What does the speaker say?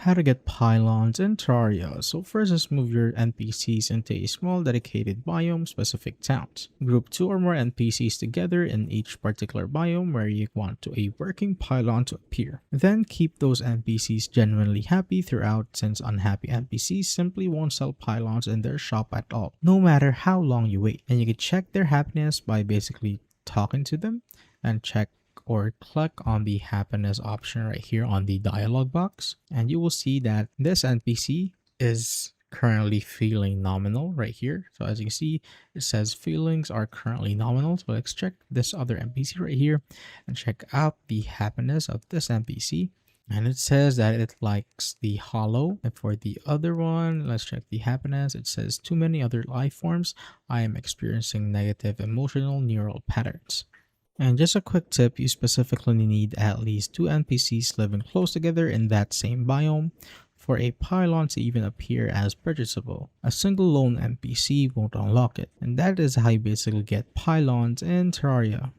How to get pylons in Terraria. So first, just move your NPCs into a small dedicated biome specific towns. Group 2 or more NPCs together in each particular biome where you want a working pylon to appear. Then keep those NPCs genuinely happy throughout, since unhappy NPCs simply won't sell pylons in their shop at all, no matter how long you wait. And you can check their happiness by basically talking to them and check or click on the happiness option right here on the dialog box, and you will see that this NPC is currently feeling nominal right here. So as you can see, it says feelings are currently nominal. So let's check this other NPC right here and check out the happiness of this NPC. And it says that it likes the hollow. And for the other one, let's check the happiness. It says too many other life forms. I am experiencing negative emotional neural patterns. And just a quick tip, you specifically need at least 2 NPCs living close together in that same biome for a pylon to even appear as purchasable. A single lone NPC won't unlock it, and that is how you basically get pylons in Terraria.